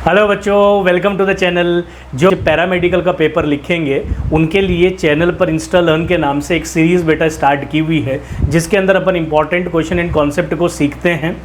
Hello बच्चों, welcome to the channel. जो paramedical का पेपर लिखेंगे उनके लिए चैनल पर इंस्टा लर्न के नाम से एक सीरीज़ बेटा स्टार्ट की हुई है, जिसके अंदर अपन इंपॉर्टेंट क्वेश्चन एंड कॉन्सेप्ट को सीखते हैं।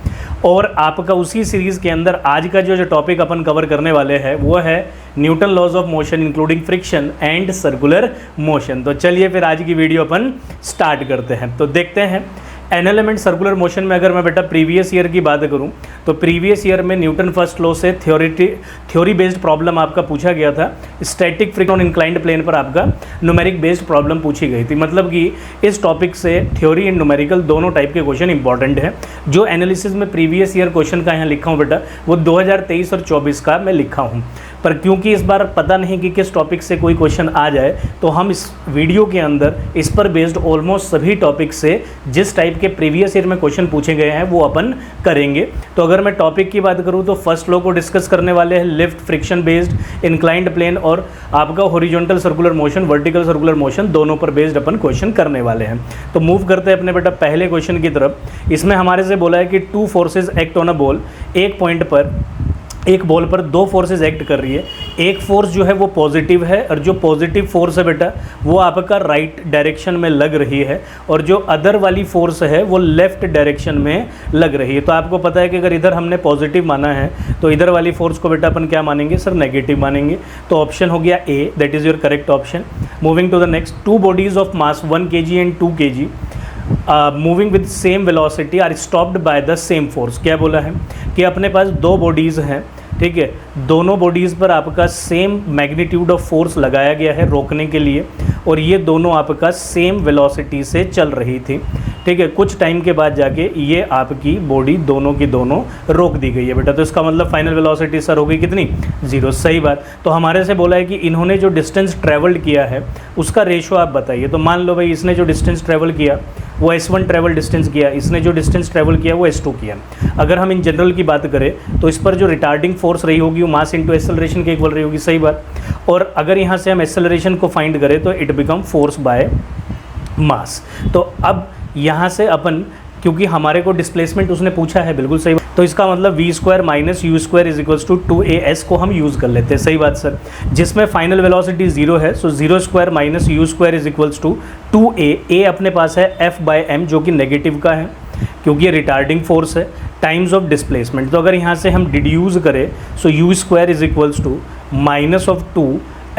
और आपका उसी सीरीज़ के अंदर आज का जो टॉपिक अपन कवर करने वाले हैं वो है Newton laws of motion including friction and circular motion. तो चलिए फिर आज की वीडियो अपन स्टार्ट करते हैं। तो देखते हैं एन एलिमेंट सर्कुलर मोशन में अगर मैं बेटा प्रीवियस ईयर की बात करूं तो प्रीवियस ईयर में न्यूटन फर्स्ट लॉ से थ्योरी बेस्ड प्रॉब्लम आपका पूछा गया था। Static friction on inclined plane पर आपका न्यूमेरिक बेस्ड प्रॉब्लम पूछी गई थी। मतलब कि इस टॉपिक से थ्योरी एंड न्यूमेरिकल दोनों टाइप के क्वेश्चन इंपॉर्टेंट है। जो एनालिसिस में प्रीवियस ईयर क्वेश्चन का यहाँ लिखा हूँ बेटा वो 2023 और 24 का मैं लिखा हूँ, पर क्योंकि इस बार पता नहीं कि किस टॉपिक से कोई क्वेश्चन आ जाए तो हम इस वीडियो के अंदर इस पर बेस्ड ऑलमोस्ट सभी टॉपिक से जिस टाइप के प्रीवियस ईयर में क्वेश्चन पूछे गए हैं वो अपन करेंगे। तो अगर मैं टॉपिक की बात करूं तो फर्स्ट लॉ को डिस्कस करने वाले हैं, lift, friction based, inclined plane और आपका horizontal circular motion, vertical circular motion, दोनों पर बेस्ड अपन क्वेश्चन करने वाले हैं। तो मूव करते हैं अपने बेटा पहले क्वेश्चन की तरफ। इसमें हमारे से बोला है कि two forces act on a ball. एक पॉइंट पर एक बॉल पर दो फोर्सेज एक्ट कर रही है। एक फोर्स जो है वो पॉजिटिव है और जो पॉजिटिव फोर्स है बेटा वो आपका राइट डायरेक्शन में लग रही है और जो अदर वाली फोर्स है वो लेफ्ट डायरेक्शन में लग रही है। तो आपको पता है कि अगर इधर हमने पॉजिटिव माना है तो इधर वाली फोर्स को बेटा अपन क्या मानेंगे सर? नेगेटिव मानेंगे। तो ऑप्शन हो गया A, that is your correct option. Moving to the next, two bodies of mass 1 kg and 2 kg moving with same velocity are stopped by the same force. क्या बोला है कि अपने पास दो बॉडीज़ हैं, ठीक है, दोनों बॉडीज़ पर आपका सेम मैग्नीट्यूड ऑफ फोर्स लगाया गया है रोकने के लिए और ये दोनों आपका सेम वेलोसिटी से चल रही थी, ठीक है। कुछ टाइम के बाद जाके ये आपकी बॉडी दोनों की दोनों रोक दी गई है बेटा। तो इसका मतलब फाइनल वेलोसिटी सर हो गई कितनी? 0। सही बात। तो हमारे से बोला है कि इन्होंने जो डिस्टेंस ट्रैवल्ड किया है उसका रेशो आप बताइए। तो मान लो भाई इसने जो डिस्टेंस ट्रैवल किया वो S1 ट्रैवल डिस्टेंस किया, इसने जो डिस्टेंस ट्रैवल किया वो S2 किया। अगर हम इन जनरल की बात करें तो इस पर जो रिटार्डिंग फोर्स रही होगी वो मास इंटू एक्सेलरेशन के इक्वल रही होगी। सही बात। और अगर यहाँ से हम एक्सेलरेशन को फाइंड करें तो it become force by mass. तो अब यहाँ से अपन, क्योंकि हमारे को डिस्प्लेसमेंट उसने पूछा है, बिल्कुल सही, तो इसका मतलब v² minus u² is equals to 2as को हम यूज़ कर लेते हैं। सही बात सर। जिसमें फाइनल वेलोसिटी 0 है, so 0² minus u² is equals to 2a। a अपने पास है f/m जो कि नेगेटिव का है क्योंकि ये रिटार्डिंग फोर्स है, टाइम्स ऑफ डिस्प्लेसमेंट। तो अगर यहाँ से हम डिड्यूज करें so u² is equals to minus of 2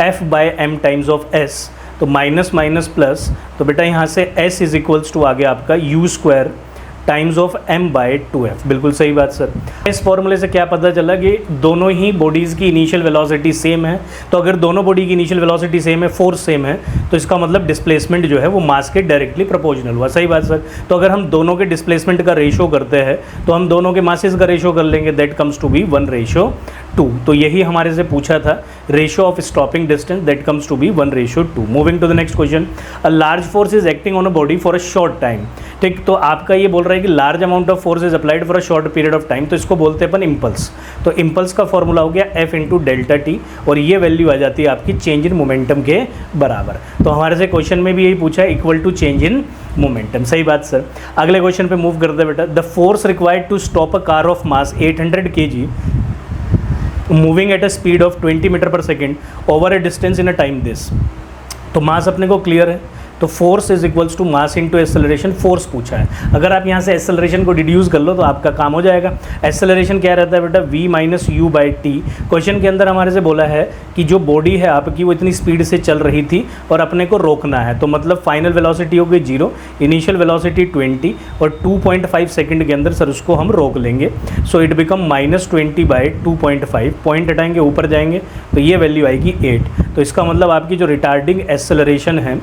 f/m times of s, तो माइनस माइनस प्लस, तो बेटा यहाँ से s इज इक्वल्स टू आ गया आपका u² टाइम्स ऑफ m/2f। बिल्कुल सही बात सर। इस फॉर्मूले से क्या पता चला कि दोनों ही बॉडीज़ की इनिशियल वेलोसिटी सेम है। तो अगर दोनों बॉडी की इनिशियल वेलोसिटी सेम है, फोर्स सेम है, तो इसका मतलब डिस्प्लेसमेंट जो है वो मास के डायरेक्टली प्रोपोर्शनल हुआ। सही बात सर। तो अगर हम दोनों के डिस्प्लेसमेंट का रेशो करते हैं तो हम दोनों के मासेस का रेशो कर लेंगे, दैट कम्स टू बी 1:2। तो यही हमारे से पूछा था, ratio of stopping distance, that comes to be 1:2। Moving to the next question, a large force is acting on a body for a short time. ठीक, तो आपका ये बोल रहा है कि large amount of force is applied for a short period of time, तो इसको बोलते हैं अपन इम्पल्स। तो इम्पल्स का फॉर्मूला हो गया F इंटू डेल्टा टी और ये वैल्यू आ जाती है आपकी चेंज इन मोमेंटम के बराबर। तो हमारे से क्वेश्चन में भी यही पूछा है, equal to change in momentum. सही बात सर। अगले क्वेश्चन पे मूव करते हैं बेटा। The force required to stop a car of mass 800 kg moving at a speed of 20 metre per second over a distance in a time this. तो mass अपने को क्लियर है, तो force is equals to mass into acceleration. Force पूछा है, अगर आप यहाँ से एक्सेलरेशन को डिड्यूस कर लो तो आपका काम हो जाएगा। एक्सेलरेशन क्या रहता है बेटा? v minus u/t। क्वेश्चन के अंदर हमारे से बोला है कि जो बॉडी है आपकी वो इतनी स्पीड से चल रही थी और अपने को रोकना है, तो मतलब फाइनल वेलोसिटी हो गई 0, इनिशियल वेलोसिटी 20 और 2.5 सेकेंड के अंदर सर उसको हम रोक लेंगे। सो इट बिकम -20/2.5। पॉइंट हटाएंगे, ऊपर जाएंगे तो ये वैल्यू आएगी 8। तो इसका मतलब आपकी जो रिटार्डिंग एक्सेलरेशन है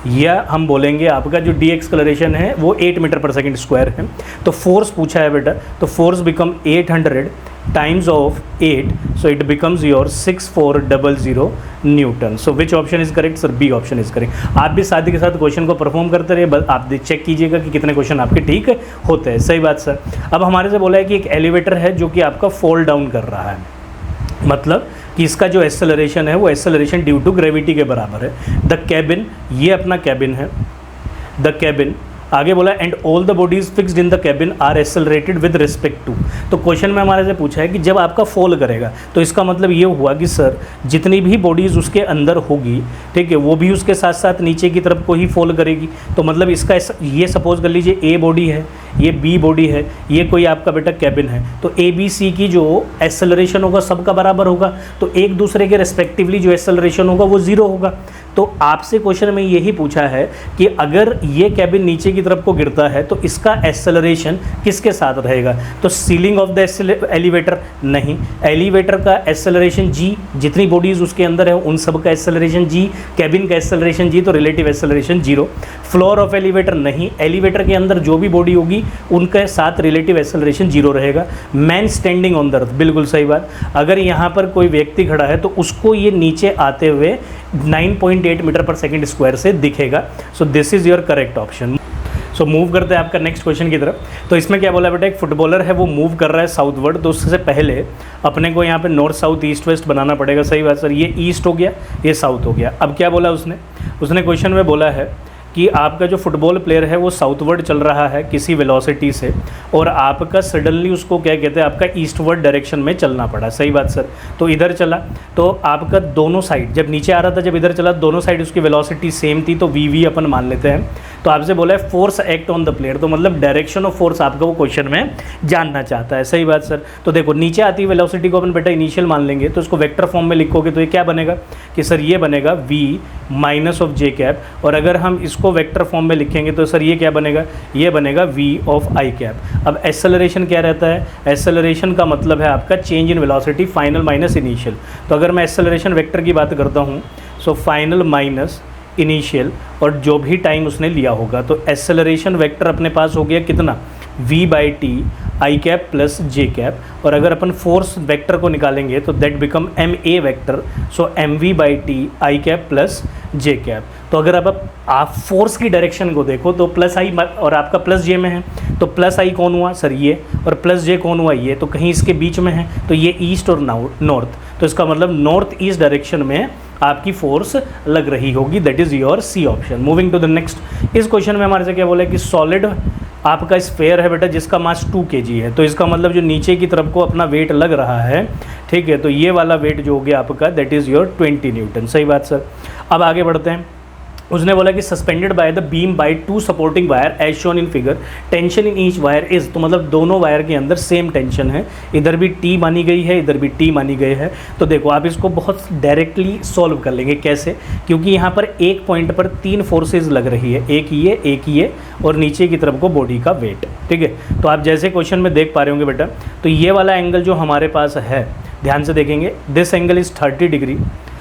या हम बोलेंगे आपका जो डी एक्सेलरेशन है वो 8 मीटर पर सेकेंड स्क्वायर है। तो फोर्स पूछा है बेटा, तो force become 800 times of 8, so it becomes your 6400 newton. So which option is correct sir? B option is correct. आप भी साथ ही के साथ क्वेश्चन को परफॉर्म करते रहिए, बस आप चेक कीजिएगा कि कितने क्वेश्चन आपके ठीक होते हैं। सही बात सर। अब हमारे से बोला है कि एक एलिवेटर है जो कि आपका फॉल डाउन कर रहा है, मतलब कि इसका जो एक्सेलरेशन है वो एक्सेलरेशन ड्यू टू ग्रेविटी के बराबर है। द कैबिन, ये अपना कैबिन है, द कैबिन आगे बोला and all the bodies fixed in the cabin are accelerated with respect to. तो क्वेश्चन में हमारे से पूछा है कि जब आपका फॉल करेगा तो इसका मतलब ये हुआ कि सर जितनी भी बॉडीज़ उसके अंदर होगी, ठीक है, वो भी उसके साथ साथ नीचे की तरफ को ही फॉल करेगी। तो मतलब इसका ये सपोज कर लीजिए ए बॉडी है, ये बी बॉडी है, ये कोई आपका बेटा कैबिन है, तो ए बी सी की जो एक्सेलरेशन होगा सबका बराबर होगा, तो एक दूसरे के रेस्पेक्टिवली जो एक्सेलरेशन होगा वो ज़ीरो होगा। तो आपसे क्वेश्चन में यही पूछा है कि अगर ये कैबिन नीचे की तरफ को गिरता है तो इसका एक्सेलरेशन किसके साथ रहेगा। तो सीलिंग ऑफ द एलिवेटर नहीं, एलिवेटर का एक्सेलरेशन जी, जितनी बॉडीज उसके अंदर है उन सब का एक्सेलरेशन जी, कैबिन का एक्सेलरेशन जी, तो relative acceleration zero. Floor of elevator नहीं, एलिवेटर के अंदर जो भी बॉडी होगी उनके साथ रिलेटिव एक्सेलरेशन जीरो रहेगा। Man standing on the earth, बिल्कुल सही बात। अगर यहाँ पर कोई व्यक्ति खड़ा है तो उसको ये नीचे आते हुए 9.8 मीटर पर सेकंड स्क्वायर से दिखेगा। So this is your correct option. So move करते हैं आपका नेक्स्ट क्वेश्चन की तरफ। तो इसमें क्या बोला बेटा, एक फुटबॉलर है वो मूव कर रहा है साउथवर्ड, तो उससे पहले अपने को यहाँ पे नॉर्थ साउथ ईस्ट वेस्ट बनाना पड़ेगा। सही बात सर, ये ईस्ट हो गया, ये साउथ हो गया। अब क्या बोला उसने क्वेश्चन में बोला है कि आपका जो फुटबॉल प्लेयर है वो साउथवर्ड चल रहा है किसी वेलोसिटी से, और आपका सडनली उसको क्या कहते हैं, आपका ईस्टवर्ड डायरेक्शन में चलना पड़ा। सही बात सर, तो इधर चला तो आपका दोनों साइड, जब नीचे आ रहा था जब इधर चला, दोनों साइड उसकी वेलोसिटी सेम थी, तो वी अपन मान लेते हैं। तो आपसे बोला है force act on the player, तो मतलब डायरेक्शन ऑफ फोर्स आपका वो क्वेश्चन में जानना चाहता है। सही बात सर, तो देखो नीचे आती वेलोसिटी को अपन बेटा इनिशियल मान लेंगे, तो इसको वेक्टर फॉर्म में लिखोगे तो ये क्या बनेगा कि सर ये बनेगा v minus of J cap, और अगर हम इसको वेक्टर फॉर्म में लिखेंगे तो सर ये क्या बनेगा, ये बनेगा v ऑफ आई कैप। अब एक्सेलरेशन क्या रहता है, एक्सेलरेशन का मतलब है आपका change in velocity final minus initial. तो अगर मैं एक्सेलरेशन वेक्टर की बात करता हूँ, सो फाइनल माइनस इनिशियल और जो भी टाइम उसने लिया होगा, तो एक्सेलरेशन वेक्टर अपने पास हो गया कितना, v by t i cap plus j cap. और अगर अपन फोर्स वेक्टर को निकालेंगे तो that become m a vector, so m v by t i cap plus j cap. तो अगर अब आप फोर्स की डायरेक्शन को देखो तो प्लस आई और आपका प्लस जे में है, तो प्लस आई कौन हुआ सर ये, और प्लस जे कौन हुआ ये, तो कहीं इसके बीच में है, तो ये ईस्ट और नॉर्थ, तो इसका मतलब नॉर्थ ईस्ट डायरेक्शन में आपकी फोर्स लग रही होगी। That is your C option. Moving to the next. इस क्वेश्चन में हमारे से क्या बोला है कि सॉलिड आपका स्फेयर है बेटा जिसका मास 2 kg है, तो इसका मतलब जो नीचे की तरफ को अपना वेट लग रहा है, ठीक है, तो ये वाला वेट जो हो गया आपका दैट इज़ योर 20 न्यूटन। सही बात सर। अब आगे बढ़ते हैं। उसने बोला कि suspended by the beam by 2 supporting wire as shown in figure, tension in each wire is, तो मतलब दोनों वायर के अंदर सेम टेंशन है, इधर भी टी मानी गई है इधर भी टी मानी गई है। तो देखो आप इसको बहुत डायरेक्टली सॉल्व कर लेंगे। कैसे, क्योंकि यहाँ पर एक पॉइंट पर 3 फोर्सेज लग रही है, एक ये और नीचे की तरफ को बॉडी का वेट, ठीक है। तो आप जैसे क्वेश्चन में देख पा रहे होंगे बेटा, तो ये वाला एंगल जो हमारे पास है, ध्यान से देखेंगे, this angle is 30 degree,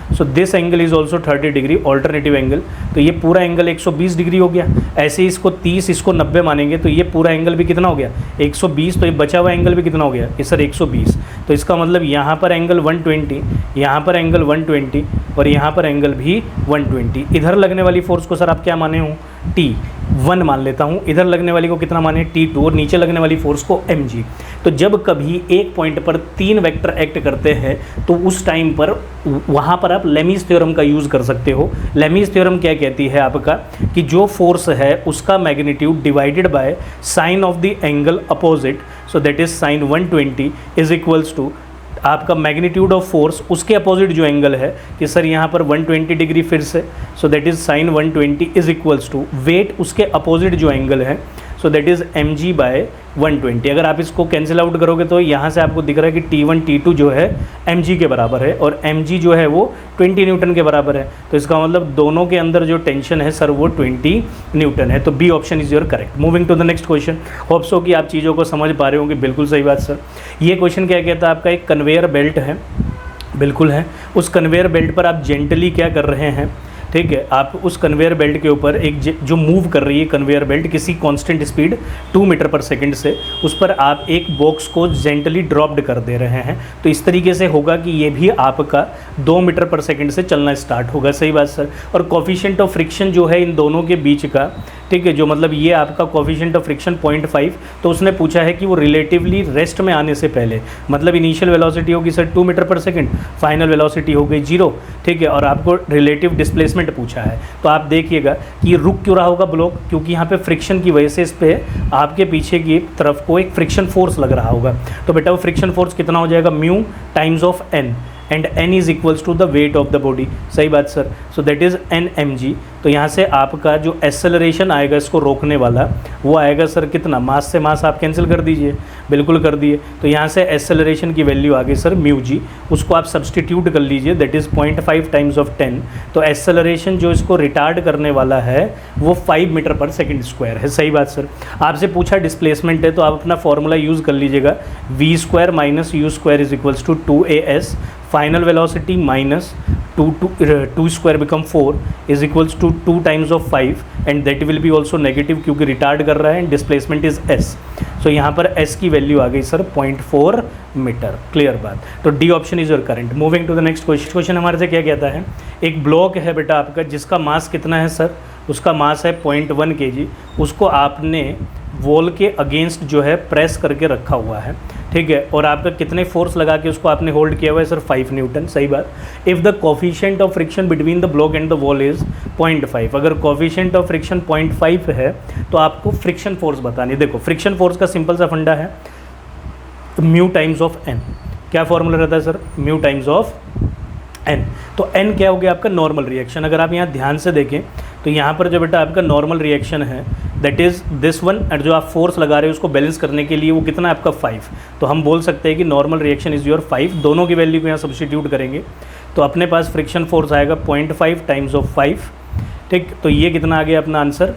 so this angle is also 30 degree alternative angle, तो ये पूरा एंगल 120 डिग्री हो गया। ऐसे ही इसको 30 इसको 90 मानेंगे तो ये पूरा एंगल भी कितना हो गया 120, तो ये बचा हुआ एंगल भी कितना हो गया, ये सर 120। तो इसका मतलब यहाँ पर एंगल 120, यहाँ पर एंगल 120 और यहाँ पर एंगल भी 120। इधर लगने वाली फोर्स को सर आप क्या माने हो, T1 मान लेता हूँ, इधर लगने वाली को कितना माने T2 और नीचे लगने वाली फोर्स को mg। तो जब कभी एक पॉइंट पर 3 वेक्टर एक्ट करते हैं तो उस टाइम पर वहाँ पर आप लेमीज थ्योरम का यूज़ कर सकते हो। लेमीज थ्योरम क्या कहती है आपका कि जो फोर्स है उसका magnitude divided by sine of the angle opposite, so that is sine 120 is equals to आपका मैग्नीट्यूड ऑफ फोर्स उसके अपोजिट जो एंगल है कि सर यहाँ पर 120 डिग्री फिर से, so that is sine 120 is equals to weight उसके अपोजिट जो एंगल है, so that is mg by 120। अगर आप इसको कैंसिल आउट करोगे तो यहाँ से आपको दिख रहा है कि T1 T2 जो है mg के बराबर है और mg जो है वो 20 न्यूटन के बराबर है। तो इसका मतलब दोनों के अंदर जो टेंशन है सर वो 20 न्यूटन है। तो B option is your correct. Moving to the next question. Hope so कि आप चीज़ों को समझ पा रहे होंगे। बिल्कुल सही बात सर। ये क्वेश्चन क्या कहता है, आपका एक कन्वेयर बेल्ट है, बिल्कुल है, उस कन्वेयर बेल्ट पर आप जेंटली क्या कर रहे हैं, ठीक है, आप उस कन्वेयर बेल्ट के ऊपर एक जो मूव कर रही है कन्वेयर बेल्ट किसी कांस्टेंट स्पीड 2 मीटर पर सेकंड से, उस पर आप एक बॉक्स को जेंटली ड्रॉप्ड कर दे रहे हैं। तो इस तरीके से होगा कि ये भी आपका 2 मीटर पर सेकंड से चलना स्टार्ट होगा। सही बात सर। और कोफिशिएंट ऑफ फ्रिक्शन जो है इन दोनों के बीच का, ठीक है, जो मतलब ये आपका कोफिशिएंट ऑफ फ्रिक्शन 0.5, तो उसने पूछा है कि वो रिलेटिवली रेस्ट में आने से पहले, मतलब इनिशियल वेलोसिटी होगी सर 2 मीटर पर सेकंड, फाइनल वेलोसिटी हो गई 0, ठीक है, और आपको रिलेटिव डिस्प्लेसमेंट पूछा है। तो आप देखिएगा कि ये रुक क्यों रहा होगा ब्लॉक, क्योंकि यहाँ पे फ्रिक्शन की वजह से इस पर आपके पीछे की तरफ को एक फ्रिक्शन फोर्स लग रहा होगा। तो बेटा वो फ्रिक्शन फोर्स कितना हो जाएगा, mu times of N, and n is equals to the weight of the body. सही बात sir, so that is n mg। तो यहाँ से आपका जो एक्सेलरेशन आएगा इसको रोकने वाला, वो आएगा सर कितना, मास से मास आप कैंसिल कर दीजिए, बिल्कुल कर दिए। तो यहाँ से एक्सेलरेशन की वैल्यू आ गई सर म्यू जी, उसको आप सब्सटीट्यूट कर लीजिए, दैट इज़ 0.5 टाइम्स ऑफ 10। तो एक्सेलरेशन जो इसको रिटार्ड करने वाला है वो 5 मीटर पर सेकेंड स्क्वायर है। सही बात सर। आपसे पूछा डिस्प्लेसमेंट है, तो आप अपना फॉर्मूला यूज़ कर लीजिएगा, v² minus u square is equals to 2as, final velocity minus 2 square become 4 is equals to 2 times of 5, and that will be also negative क्योंकि रिटार्ड कर रहा है, and displacement is s। So यहाँ पर s की value आ गई sir 0.4 metre. Clear बात। तो D option is your current. Moving to the next question हमारे से क्या कहता है, एक ब्लॉक है बेटा आपका जिसका मास कितना है सर, उसका मास है 0.1 kg, उसको आपने वॉल के अगेंस्ट जो है प्रेस करके रखा हुआ है, ठीक है, और आपका कितने फोर्स लगा के उसको आपने होल्ड किया हुआ है सर 5 न्यूटन। सही बात। If the coefficient of friction between the block and the wall is 0.5, अगर कोफिशिएंट ऑफ फ्रिक्शन 0.5 है तो आपको फ्रिक्शन फोर्स बतानी है। देखो फ्रिक्शन फोर्स का सिंपल सा फंडा है म्यू टाइम्स ऑफ एन। क्या फॉर्मूला रहता है sir, mu times of N. तो एन क्या हो गया आपका नॉर्मल रिएक्शन। अगर आप यहाँ ध्यान से देखें तो यहाँ पर जो बेटा आपका नॉर्मल रिएक्शन है दैट इज़ दिस वन, और जो आप फोर्स लगा रहे हो उसको बैलेंस करने के लिए वो कितना है आपका 5। तो हम बोल सकते हैं कि नॉर्मल रिएक्शन इज़ योर 5। दोनों की वैल्यू को यहाँ सब्स्टिट्यूट करेंगे तो अपने पास फ्रिक्शन फोर्स आएगा 0.5 टाइम्स ऑफ 5, ठीक। तो ये कितना आ गया अपना answer,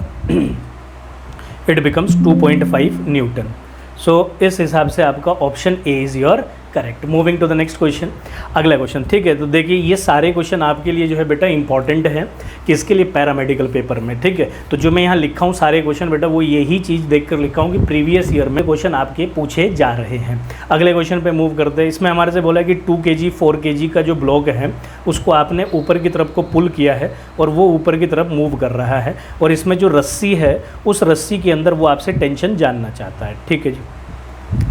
it becomes 2.5 newton. So इस हिसाब से आपका option A is your correct. Moving to the next question, अगला क्वेश्चन, ठीक है। तो देखिए ये सारे क्वेश्चन आपके लिए जो है बेटा इंपॉर्टेंट है किसके लिए, पैरामेडिकल पेपर में, ठीक है। तो जो मैं यहाँ लिखा हूँ सारे क्वेश्चन बेटा वो यही चीज़ देखकर लिखा हूँ कि प्रीवियस ईयर में क्वेश्चन आपके पूछे जा रहे हैं। अगले क्वेश्चन पे मूव करते हैं। इसमें हमारे से बोला कि 2 kg 4 kg का जो ब्लॉक है उसको आपने ऊपर की तरफ को पुल किया है और वो ऊपर की तरफ मूव कर रहा है, और इसमें जो रस्सी है उस रस्सी के अंदर वो आपसे टेंशन जानना चाहता है, ठीक है जी,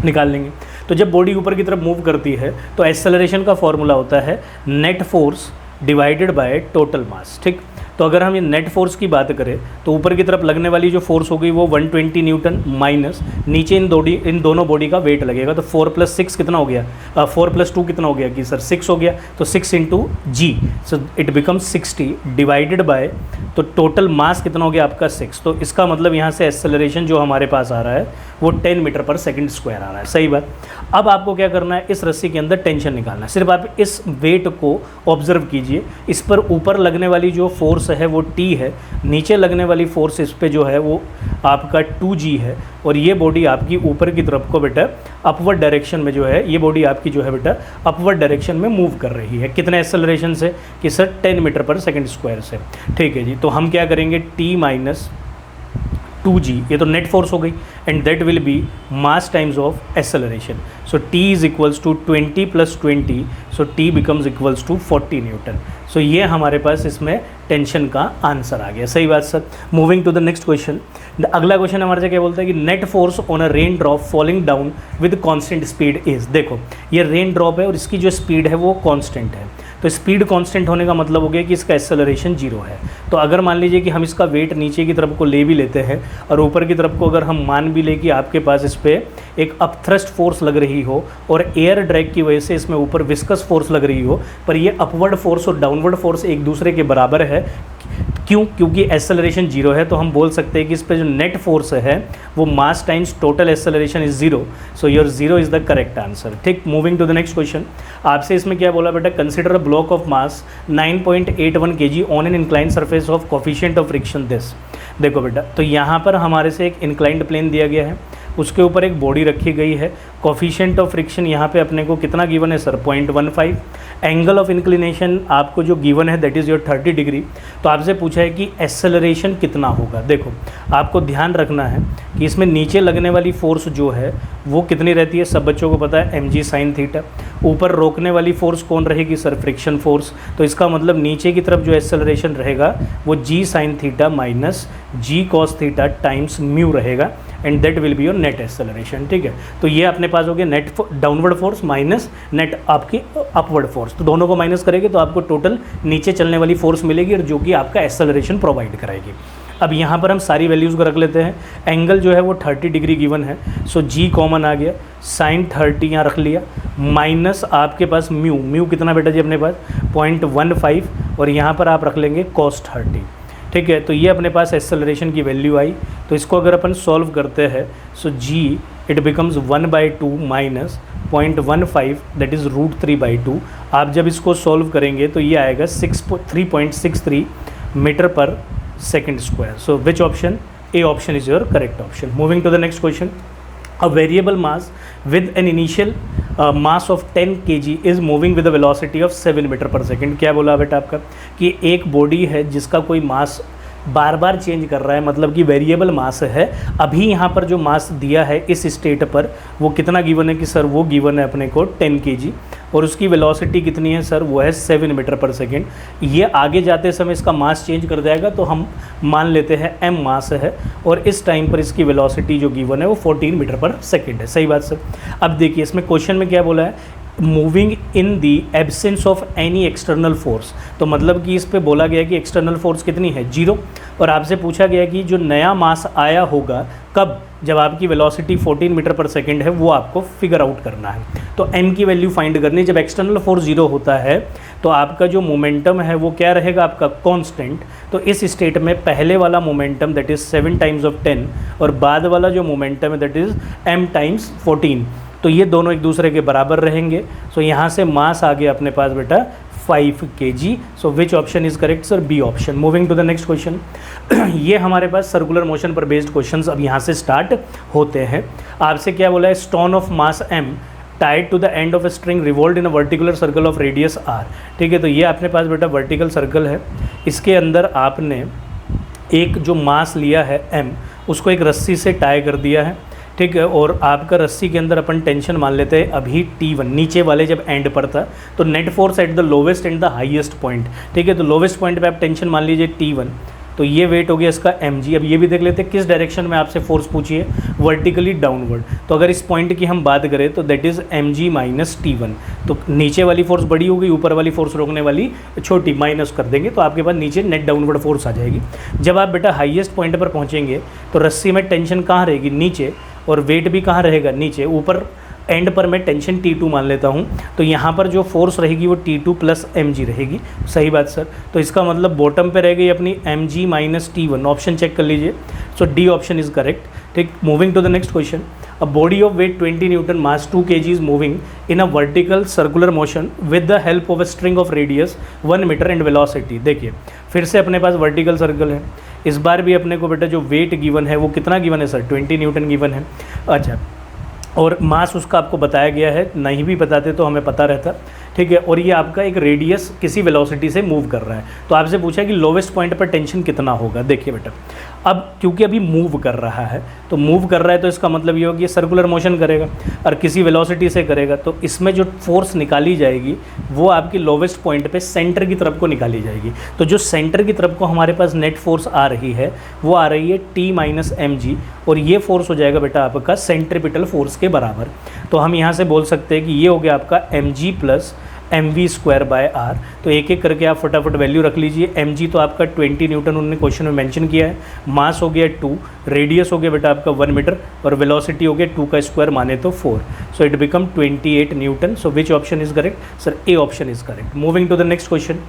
निकाल लेंगे। तो जब बॉडी ऊपर की तरफ मूव करती है तो एक्सेलरेशन का फॉर्मूला होता है net force divided by total mass, ठीक। तो अगर हम ये नेट फोर्स की बात करें तो ऊपर की तरफ लगने वाली जो फोर्स हो गई वो 120 न्यूटन माइनस नीचे इन दोनों बॉडी का वेट लगेगा, तो 4 + 6 कितना हो गया, 4 + 2 कितना हो गया कि सर 6 हो गया, तो 6 × g, so it becomes 60 divided by, तो टोटल मास कितना हो गया आपका 6। तो इसका मतलब यहाँ से एक्सेलरेशन जो हमारे पास आ रहा है वो 10 मीटर पर सेकंड स्क्वायर आ रहा है। सही बात। अब आपको क्या करना है, इस रस्सी के अंदर टेंशन निकालना है। सिर्फ आप इस वेट को ऑब्जर्व कीजिए, इस पर ऊपर लगने वाली जो फोर्स है वो T है, नीचे लगने वाली फोर्स इस पे जो है वो आपका 2G है, और ये बॉडी आपकी ऊपर की तरफ को बेटा अपवर्ड डायरेक्शन में जो है ये बॉडी आपकी जो है बेटा अपवर्ड डायरेक्शन में मूव कर रही है। कितने एक्सेलरेशन से कि सर 10 मीटर पर सेकंड स्क्वायर से, ठीक है जी। तो हम क्या करेंगे, T माइनस 2G, ये तो नेट फोर्स हो गई, and that will be mass times of acceleration. So T is equals to 20 + 20, so T becomes equals to 40 newton. So ये हमारे पास इसमें टेंशन का आंसर आ गया। सही बात sir. Moving to the next question, अगला क्वेश्चन हमारे से क्या बोलता है कि net force on a rain drop falling down with constant speed is. देखो ये रेन ड्रॉप है और इसकी जो स्पीड है वो कांस्टेंट है, तो स्पीड कांस्टेंट होने का मतलब हो गया कि इसका एक्सेलरेशन 0 है। तो अगर मान लीजिए कि हम इसका वेट नीचे की तरफ को ले भी लेते हैं और ऊपर की तरफ को अगर हम मान भी ले कि आपके पास इस पर एक अपथ्रस्ट फोर्स लग रही हो और एयर ड्रैग की वजह से इसमें ऊपर विस्कस फोर्स लग रही हो, पर ये अपवर्ड फोर्स और डाउनवर्ड फोर्स एक दूसरे के बराबर है। क्यों? क्योंकि एक्सेलरेशन 0 है, तो हम बोल सकते हैं कि इस पर जो नेट फोर्स है वो mass times total acceleration is 0। So your 0 is the correct answer, ठीक। Moving to the next question, आपसे इसमें क्या बोला बेटा, consider a block of mass 9.81 kg on an inclined surface of coefficient of friction this. देखो बेटा, तो यहाँ पर हमारे से एक इंक्लाइंड प्लेन दिया गया है, उसके ऊपर एक बॉडी रखी गई है कोफिशिएंट ऑफ फ्रिक्शन यहाँ पे अपने को कितना गिवन है सर 0.15। एंगल ऑफ इंक्लिनेशन आपको जो गिवन है दैट इज़ योर 30 डिग्री। तो आपसे पूछा है कि एक्सेलरेशन कितना होगा। देखो आपको ध्यान रखना है कि इसमें नीचे लगने वाली फोर्स जो है वो कितनी रहती है, सब बच्चों को पता है mg sin थीटा। ऊपर रोकने वाली फोर्स कौन रहेगी सर, फ्रिक्शन फोर्स। तो इसका मतलब नीचे की तरफ जो एक्सेलरेशन रहेगा वो g sin theta minus g cos theta times mu रहेगा and that will be your net acceleration. ठीक है, तो ये अपने पास हो गया net downward force minus net आपकी अपवर्ड फोर्स। तो दोनों को माइनस करेंगे तो आपको टोटल नीचे चलने वाली फोर्स मिलेगी और जो कि आपका एक्सेलरेशन प्रोवाइड कराएगी। अब यहाँ पर हम सारी वैल्यूज़ को रख लेते हैं। एंगल जो है वो 30 डिग्री गिवन है, सो जी कॉमन आ गया, साइन 30 यहाँ रख लिया, माइनस आपके पास म्यू कितना बेटा जी अपने पास 0.15 और यहाँ पर आप रख लेंगे cos 30। ठीक है, तो ये अपने पास एक्सेलरेशन की वैल्यू आई। तो इसको अगर अपन सॉल्व करते हैं so g it becomes 1/2 minus 0.15 that is √3/2। आप जब इसको सॉल्व करेंगे तो ये आएगा 3.63 मीटर पर second square. So which option? A option is your correct option. Moving to the next question. A variable mass with an initial mass of 10 kg is moving with a velocity of 7 metre per second. क्या बोला बेटा आपका कि एक body है जिसका कोई मास बार बार change कर रहा है, मतलब कि वेरिएबल मास है। अभी यहाँ पर जो मास दिया है इस स्टेट पर वो कितना गिवन है कि सर वो गिवन है अपने को 10 kg और उसकी वेलोसिटी कितनी है सर, वो है 7 मीटर पर सेकेंड। ये आगे जाते समय इसका मास चेंज कर जाएगा तो हम मान लेते हैं m मास है और इस टाइम पर इसकी वेलोसिटी जो गिवन है वो 14 मीटर पर सेकेंड है। सही बात सर। अब देखिए इसमें क्वेश्चन में क्या बोला है, moving in the absence of any external force. तो मतलब कि इस पे बोला गया कि एक्सटर्नल फोर्स कितनी है 0 और आपसे पूछा गया कि जो नया मास आया होगा कब, जब आपकी वेलोसिटी 14 मीटर पर सेकेंड है, वो आपको फिगर आउट करना है। तो m की वैल्यू फाइंड करनी है। जब एक्सटर्नल फोर्स 0 होता है तो आपका जो मोमेंटम है वो क्या रहेगा आपका कांस्टेंट। तो इस स्टेट में पहले वाला momentum that is 7 times of 10 और बाद वाला जो मोमेंटम है दैट इज़ m टाइम्स 14। तो ये दोनों एक दूसरे के बराबर रहेंगे। सो यहाँ से मास आ गया अपने पास बेटा 5 kg। So which option is correct sir, B option. Moving to the next question. ये हमारे पास सर्कुलर मोशन पर बेस्ड क्वेश्चंस अब यहाँ से स्टार्ट होते हैं। आपसे क्या बोला है, stone of mass m tied to the end of a string revolved in a vertical circle of radius r। ठीक है, तो ये अपने पास बेटा वर्टिकल सर्कल है, इसके अंदर आपने एक जो मास लिया है m उसको एक रस्सी से टाई कर दिया है। ठीक है, और आपका रस्सी के अंदर अपन टेंशन मान लेते हैं अभी T1 नीचे वाले जब एंड पर था तो net force at the lowest and the highest point. ठीक है, तो लोवेस्ट पॉइंट पे आप टेंशन मान लीजिए T1, तो ये वेट हो गया इसका mg। अब ये भी देख लेते हैं किस डायरेक्शन में आपसे फोर्स पूछी है, वर्टिकली डाउनवर्ड। तो अगर इस पॉइंट की हम बात करें तो that is mg minus T1। तो नीचे वाली फोर्स बड़ी हो गई, ऊपर वाली फोर्स रोकने वाली छोटी, माइनस कर देंगे तो आपके पास नीचे नेट डाउनवर्ड फोर्स आ जाएगी। जब आप बेटा हाईएस्ट पॉइंट पर पहुँचेंगे तो रस्सी में टेंशन कहाँ रहेगी, नीचे, और वेट भी कहाँ रहेगा, नीचे। ऊपर एंड पर मैं टेंशन T2 मान लेता हूँ, तो यहाँ पर जो फोर्स रहेगी वो T2 प्लस mg रहेगी। सही बात सर। तो इसका मतलब बॉटम पे रह गई अपनी mg minus T1। Option check कर लीजिए, so D option is correct. ठीक, moving to the next question. A body of weight 20 newton mass 2 kg is moving in a vertical circular motion with the help of a string of radius 1 metre and velocity. देखिए फिर से अपने पास vertical circle है, इस बार भी अपने को बेटा जो वेट गिवन है वो कितना गिवन है सर, 20 न्यूटन गिवन है। अच्छा, और मास उसका आपको बताया गया है, नहीं भी बताते तो हमें पता रहता। ठीक है, और ये आपका एक रेडियस किसी वेलोसिटी से मूव कर रहा है। तो आपसे पूछा कि लोवेस्ट पॉइंट पर टेंशन कितना होगा। देखिए बेटा, अब क्योंकि अभी मूव कर रहा है तो मूव कर रहा है तो इसका मतलब ये होगा कि सर्कुलर मोशन करेगा और किसी वेलोसिटी से करेगा, तो इसमें जो फोर्स निकाली जाएगी वो आपकी लोवेस्ट पॉइंट पे सेंटर की तरफ को निकाली जाएगी। तो जो सेंटर की तरफ को हमारे पास नेट फोर्स आ रही है वो आ रही है T माइनस mg और ये फोर्स हो जाएगा बेटा आपका सेंट्रीपिटल फोर्स के बराबर। तो हम यहाँ से बोल सकते हैं कि ये हो गया आपका mg प्लस mv²/r। तो एक एक करके आप फटाफट वैल्यू रख लीजिए। mg तो आपका 20 न्यूटन उन्होंने क्वेश्चन में मेंशन किया है, मास हो गया 2, रेडियस हो गया बेटा आपका 1 मीटर और वेलोसिटी हो गया 2 का स्क्वायर माने तो 4। So it become 28 newton. So which option is correct sir, A option is correct. Moving to the next question.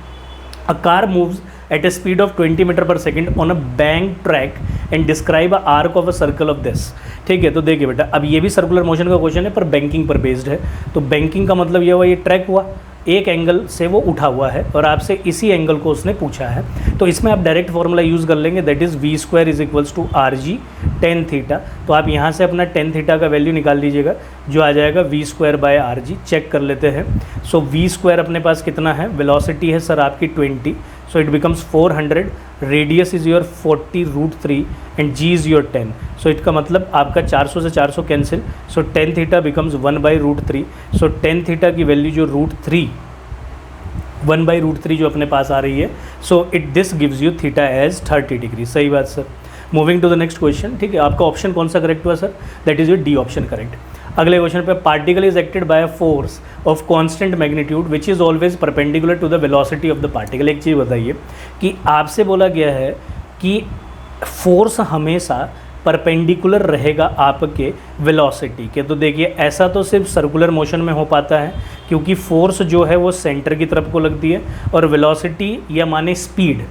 A car moves at a speed of 20 metre per second on a bank track and describe a arc of a circle of this। ठीक है, तो देखिए बेटा अब ये भी circular motion का question है पर बैंकिंग पर बेस्ड है। तो बैंकिंग का मतलब ये हुआ ये ट्रैक हुआ, एक एंगल से वो उठा हुआ है और आपसे इसी एंगल को उसने पूछा है। तो इसमें आप डायरेक्ट फॉर्मूला यूज़ कर लेंगे, that is v² is equals to rg tan theta, तो आप यहाँ से अपना टेन थीटा का वैल्यू निकाल लीजिएगा जो आ जाएगा v²/rg। चेक कर लेते हैं। सो v² अपने पास कितना है, वेलोसिटी है सर आपकी 20, so it becomes 400, radius is your 40√3 and g is your 10। So इसका मतलब आपका 400 से 400 cancel, so tan theta becomes 1/√3। So tan theta की वैल्यू जो √3 जो अपने पास आ रही है, so this gives you theta as 30 degree. सही बात sir. Moving to the next question. ठीक है, आपका ऑप्शन कौन सा करेक्ट हुआ sir, that is your D option correct. अगले क्वेश्चन पे, particle is acted by a force of constant magnitude which is always perpendicular to the velocity of the particle. एक चीज़ बताइए कि आपसे बोला गया है कि फोर्स हमेशा परपेंडिकुलर रहेगा आपके वेलोसिटी के। तो देखिए ऐसा तो सिर्फ सर्कुलर मोशन में हो पाता है, क्योंकि फोर्स जो है वो सेंटर की तरफ को लगती है और वेलोसिटी या माने स्पीड,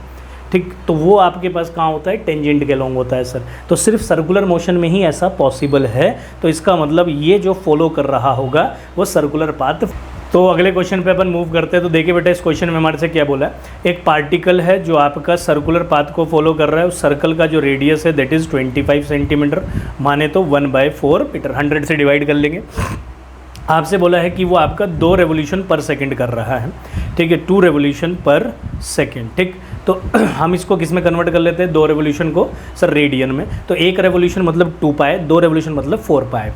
ठीक, तो वो आपके पास कहाँ होता है, टेंजेंट के लॉन्ग होता है सर। तो सिर्फ सर्कुलर मोशन में ही ऐसा पॉसिबल है, तो इसका मतलब ये जो फॉलो कर रहा होगा वो सर्कुलर पाथ। तो अगले क्वेश्चन पे अपन मूव करते हैं। तो देखिए बेटा इस क्वेश्चन में हमारे से क्या बोला है, एक पार्टिकल है जो आपका सर्कुलर पाथ को फॉलो कर रहा है। उस सर्कल का जो रेडियस है दैट इज़ 25 सेंटीमीटर, माने तो 1/4 मीटर, 100 से डिवाइड कर लेंगे। आपसे बोला है कि वो आपका 2 रेवोल्यूशन पर सेकंड कर रहा है, ठीक है, 2 रेवोल्यूशन पर सेकंड। ठीक, तो हम इसको किस में कन्वर्ट कर लेते हैं, 2 रेवोल्यूशन को सर रेडियन में। तो 1 रेवोल्यूशन मतलब 2π, 2 रेवोल्यूशन मतलब 4π।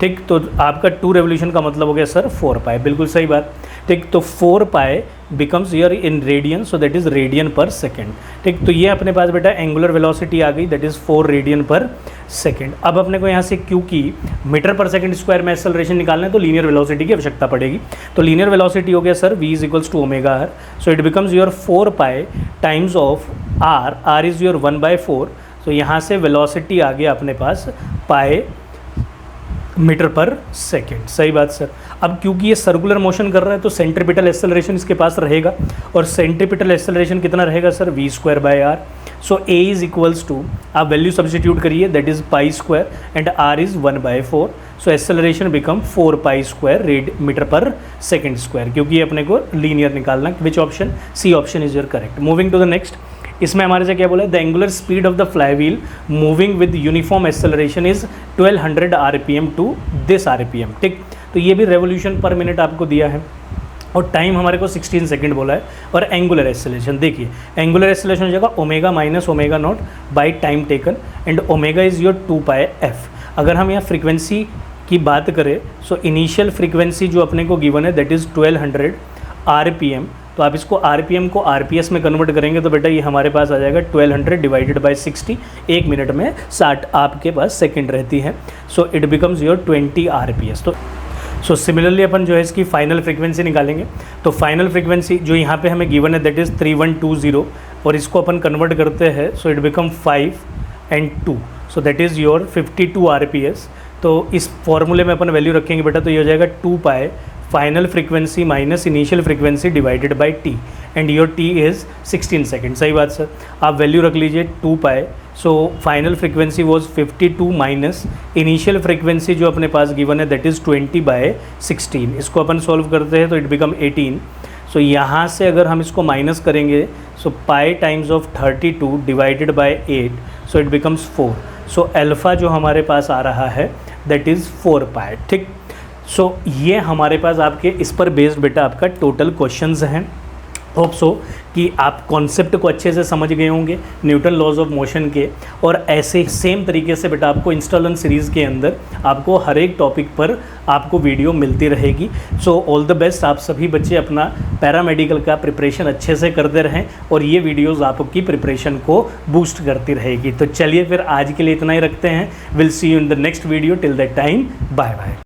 ठीक, तो आपका 2 रेवोल्यूशन का मतलब हो गया सर 4π, बिल्कुल सही बात। ठीक, तो 4π becomes year in radian, so that is radian per second. ठीक, तो ये अपने पास बेटा एंगुलर वेलोसिटी आ गई, that is 4 radian per second. अब अपने को यहाँ से क्योंकि मीटर पर सेकंड स्क्वायर में एक्सेलरेशन निकालना है तो लीनियर वेलोसिटी की आवश्यकता पड़ेगी। तो लीनियर वेलोसिटी हो गया sir v is equals to ω/r, so it becomes your 4π times of r is your 1/4। तो यहाँ से वेलोसिटी आ गया अपने पास पाए मीटर पर सेकेंड। सही बात सर। अब क्योंकि ये सर्कुलर मोशन कर रहा है तो सेंट्रीपिटल एक्सेलरेशन इसके पास रहेगा, और सेंट्रीपिटल एक्सेलरेशन कितना रहेगा sir, v²/r। So a is equals to, आप वैल्यू सब्सटीट्यूट करिए, that is π² and r is 1/4। So acceleration become 4π² metre per second square, क्योंकि ये अपने को लीनियर निकालना। Which option, C option is your correct. Moving to the next. इसमें हमारे से क्या बोला है, the angular speed of the flywheel moving with uniform acceleration is 1200 RPM to this RPM। ठीक, तो ये भी रेवोल्यूशन पर मिनट आपको दिया है और टाइम हमारे को 16 सेकंड बोला है। और एंगुलर एक्सेलरेशन देखिए, एंगुलर एक्सेलरेशन हो जाएगा omega minus omega naught by time taken, and omega is your 2πf। अगर हम यहाँ फ्रीक्वेंसी की बात करें, सो इनिशियल फ्रीक्वेंसी जो अपने को गिवन है दैट इज़ 1200 RPM। तो आप इसको RPM को RPS में कन्वर्ट करेंगे तो बेटा ये हमारे पास आ जाएगा 1200 डिवाइडेड बाई 60। एक मिनट में 60 आपके पास सेकंड रहती है, सो इट बिकम्स योर 20 RPS। तो सो सिमिलरली अपन जो है इसकी फाइनल फ्रीक्वेंसी निकालेंगे। तो फाइनल फ्रीक्वेंसी जो यहाँ पे हमें गिवन है दैट इज़ 3120, और इसको अपन कन्वर्ट करते हैं, सो it become 5 and 2, so that is your 52 RPS। तो इस फॉर्मूले में अपन वैल्यू रखेंगे बेटा, तो ये हो जाएगा 2π final frequency minus initial frequency divided by t, and your t is 16 second. सही बात सर। आप वैल्यू रख लीजिए 2π, so final frequency was 52 minus initial frequency जो अपने पास गिवन है दैट इज़ 20/16। इसको अपन सॉल्व करते हैं तो इट बिकम 18। सो यहाँ से अगर हम इसको माइनस करेंगे, so pi times of 32 divided by 8, so it becomes 4। So alpha जो हमारे पास आ रहा है दैट इज़ 4π। ठीक, सो ये हमारे पास आपके इस पर बेस्ड बेटा आपका टोटल क्वेश्चंस हैं। होप सो कि आप कॉन्सेप्ट को अच्छे से समझ गए होंगे न्यूटन लॉज ऑफ मोशन के, और ऐसे सेम तरीके से बेटा आपको इंस्टॉलन सीरीज़ के अंदर आपको हर एक टॉपिक पर आपको वीडियो मिलती रहेगी। So all the best. आप सभी बच्चे अपना पैरामेडिकल का प्रिपरेशन अच्छे से करते रहें और ये वीडियोज़ आपकी प्रिपरेशन को बूस्ट करती रहेगी। तो चलिए फिर आज के लिए इतना ही रखते हैं। Will see you in the next video. Till that time, bye bye.